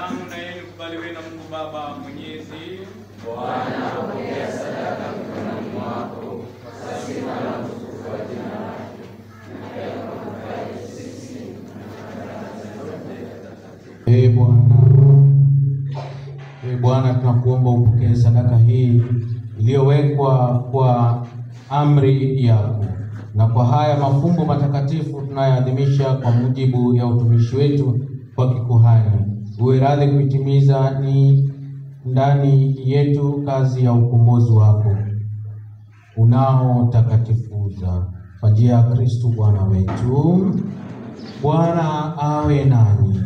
Damu na yenu kubaliwe na Mungu Baba Mwenyezi. Bwana pokea sadaka mikononi mwako, sifa na utukufu wa jina lake. Bwana, tunakuomba upokee sadaka hii iliyowekwa kwa amri yako, na kwa haya mafumbo matakatifu tunayoadhimisha kwa mujibu ya utumishi wetu kwa kikuhani, uwe radhi kuitimiza ni ndani yetu kazi ya ukombozi wako unaotakatifuza kwa njia ya Kristo Bwana wetu. Bwana awe nanyi.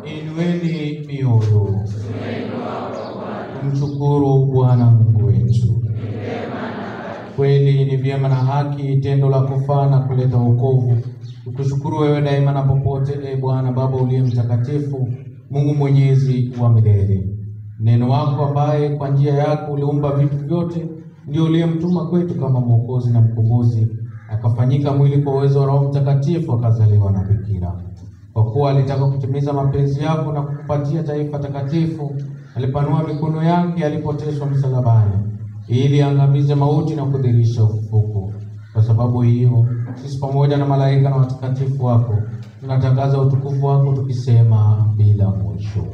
Inueni mioyo. Tumshukuru Bwana Mungu wetu. Kweli ni vyema na haki tendo la kufaa na kuleta wokovu. Tukushukuru wewe daima na popote, Bwana Baba uliye mtakatifu, Mungu mwenyezi wa milele. Neno wako ambaye kwa njia yako uliumba vitu vyote, ndio uliyemtuma kwetu kama mwokozi na mkombozi, akafanyika mwili kwa uwezo wa Roho Mtakatifu, akazaliwa na bikira. Kwa kuwa alitaka kutimiza mapenzi yako na kukupatia taifa takatifu, alipanua mikono yake alipoteswa msalabani, ili angamize mauti na kudhihirisha ufufuko. Kwa sababu hiyo, sisi pamoja na malaika na watakatifu wako tunatangaza utukufu wako tukisema bila mwisho: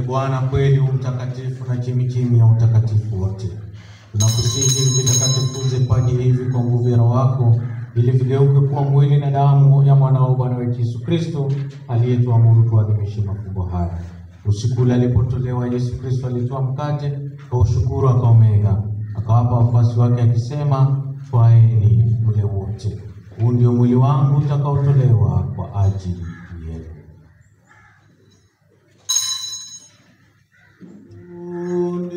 Bwana kweli mtakatifu na chemichemi ya utakatifu wote, tunakusihi vitakatifuze paji hivi kwa nguvu ya Roho wako, ili vigeuke kuwa mwili na damu ya mwanao Bwana wetu Yesu Kristo, aliyetuamuru tuadhimishe mafumbo haya. Usiku ule alipotolewa, Yesu Kristo alitoa mkate, akaushukuru, akaumega, akawapa wafuasi wake akisema, twaeni mle wote, huu ndio mwili wangu utakaotolewa kwa ajili yenu. Amen.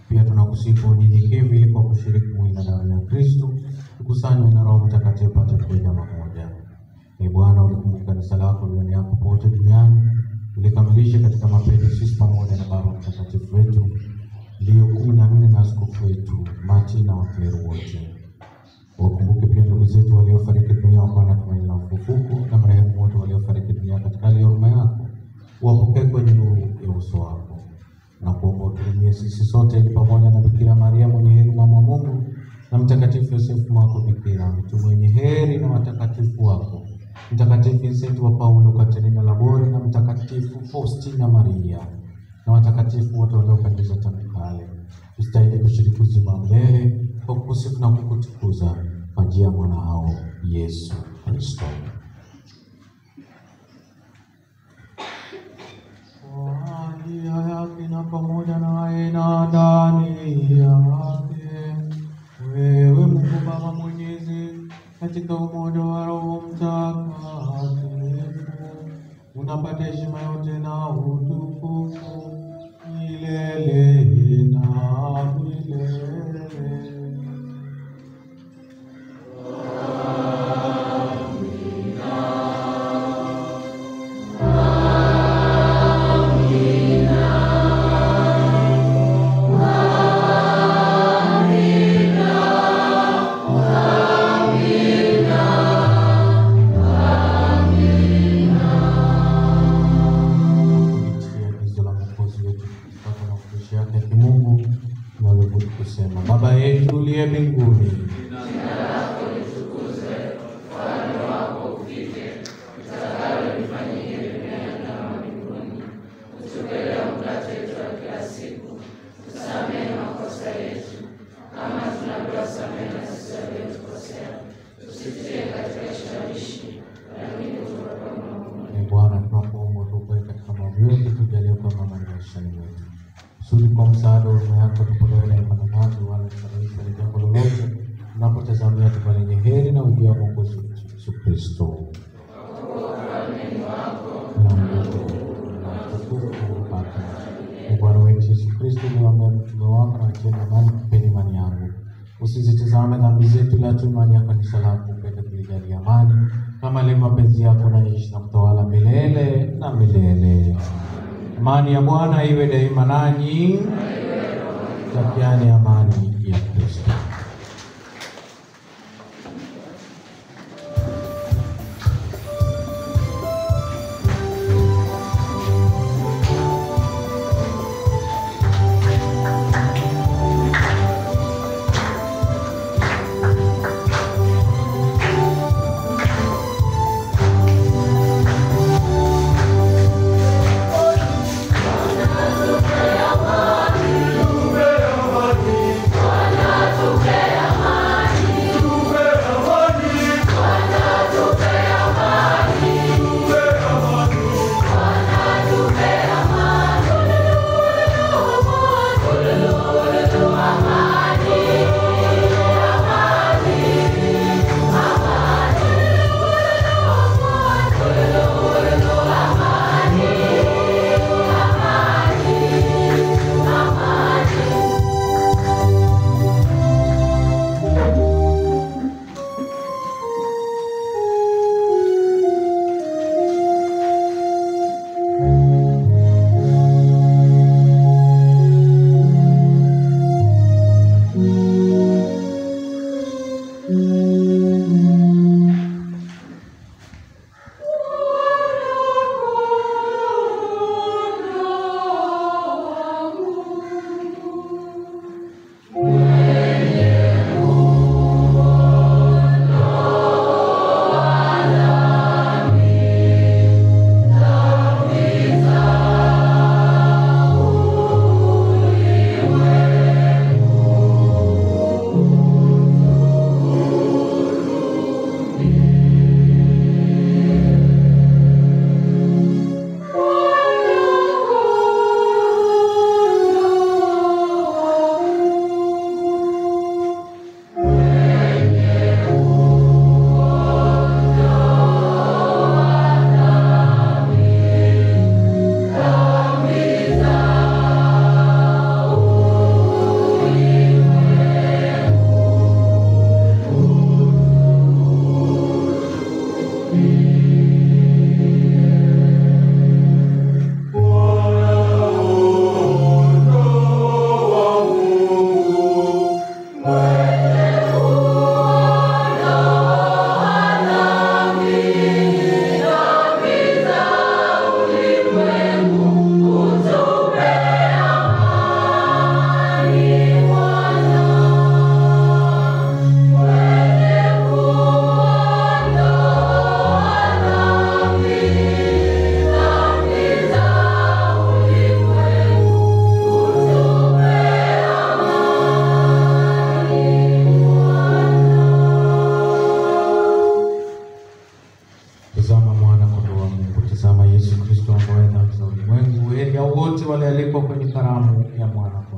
Pia tunakusifu unyenyekevu ili kwa kushiriki mwili na damu ya Kristo tukusanywe na Roho Mtakatifu pate kuja pamoja. Ee Bwana, ulikumbuka kanisa lako duniani popote duniani, ulikamilisha katika mapendo sisi pamoja na Baba Mtakatifu wetu Leo 14 na askofu wetu Martin na wakleri wote. Wakumbuke pia ndugu zetu waliofariki dunia kwa natumaini la ufufuko, na marehemu wote waliofariki dunia katika hali ya huruma yako, wapokee kwenye nuru ya uso wako. Na kuomba utuhurumie sisi sote ili pamoja na Bikira Maria mwenye heri mama wa Mungu na Mtakatifu Yosefu wako Bikira, mitume wenye heri na watakatifu wako, Mtakatifu Vincent wa Paulo, Katerina Labori na Mtakatifu Faustina Maria na watakatifu wote waliopendeza tangu kale, ustahili kushiriki uzima milele kwa kukusifu na kukutukuza kwa njia ya mwanao Yesu Kristo. Na pamoja naye na ndani yake, wewe Mungu Baba Mwenyezi, katika umoja wa Roho Mtakatifu, unapata heshima yote na utukufu milele na milele. Baba yetu uliye mbinguni, jina lako litukuzwe, ufalme wako ufike, utakalo lifanyike duniani kama mbinguni. Utupe leo mkate wetu wa kila siku, tusamehe makosa yetu kama tunavyowasamehe na sisi waliotukosea, tusitie katika kishawishi, lakini utuokoe maovuni. Ee Bwana, tunakuomba utuokoe katika maovu yote, tujalie kama maishani mwetu. Kusudi kwa msaada wa huruma yako tupolee neema na dhambi, wala tusababishe na jambo lolote, tunapotazamia tupa lenye heri na ujio wa Mwokozi wetu Yesu Kristo. Ufalme wako Na nguvu na utukufu mpaka. Ee Bwana wetu Yesu Kristo, uliwaambia mitume wako, na wachieni amani kupeni imani yangu. Usizitazame dhambi zetu, ila tu imani ya kanisa lako, upende kulijalia amani, kama ile mapenzi yako na ishi na kutawala milele na milele. Amani ya Bwana iwe daima nanyi. Takiane amani ya Kristo. Amani,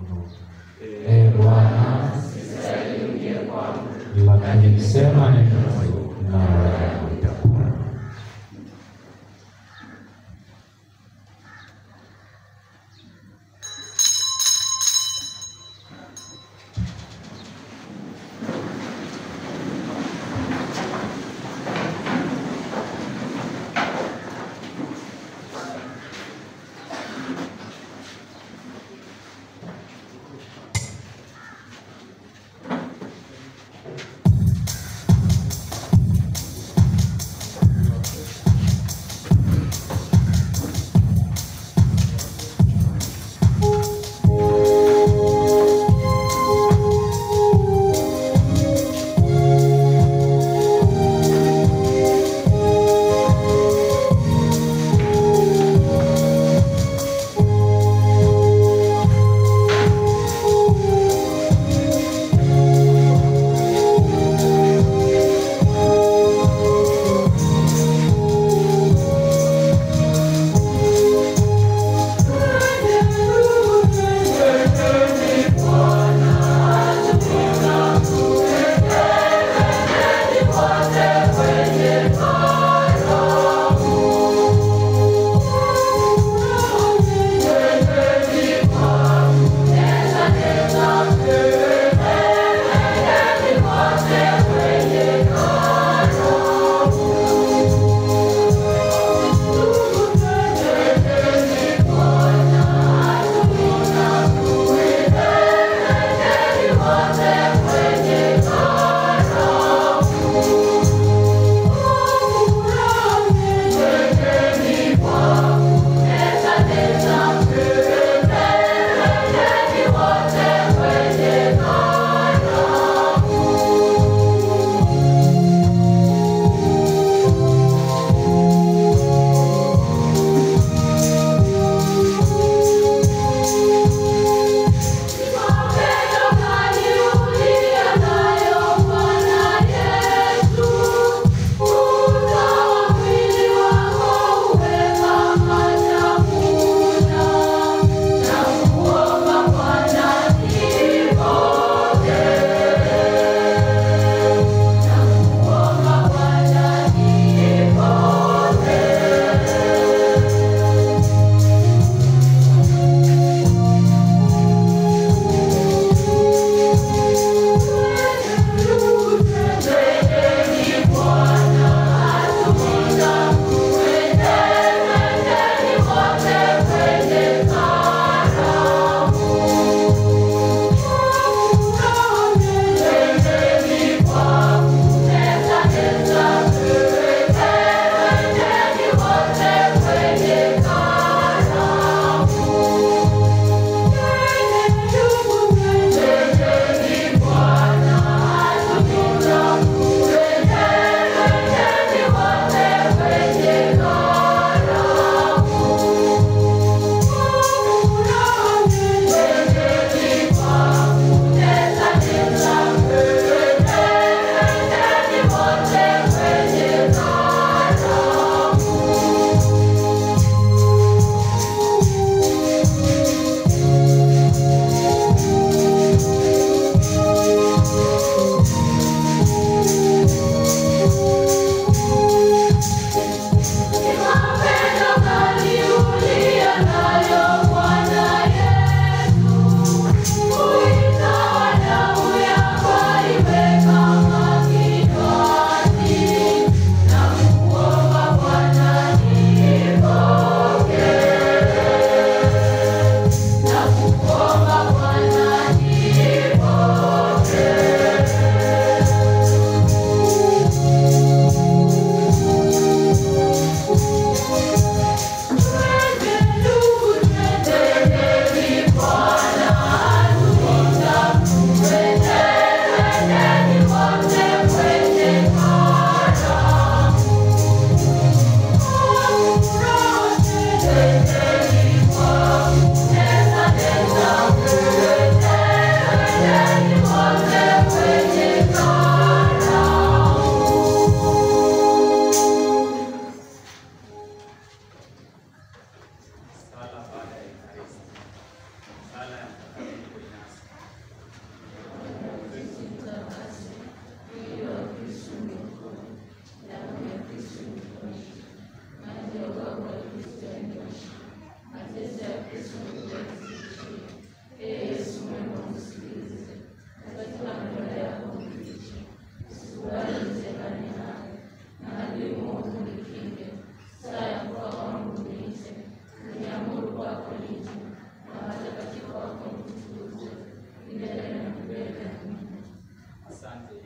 kondoo. Bwana, sistahili uje kwangu, lakini sema neno tu na roho yangu itapona.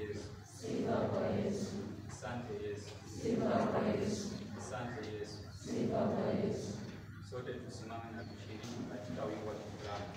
Yesu. Sifa kwa Yesu. Asante Yesu. Sifa kwa Yesu. Asante Yesu. Sifa kwa Yesu. Sote tusimame na kushiriki katika wimbo wa shukrani.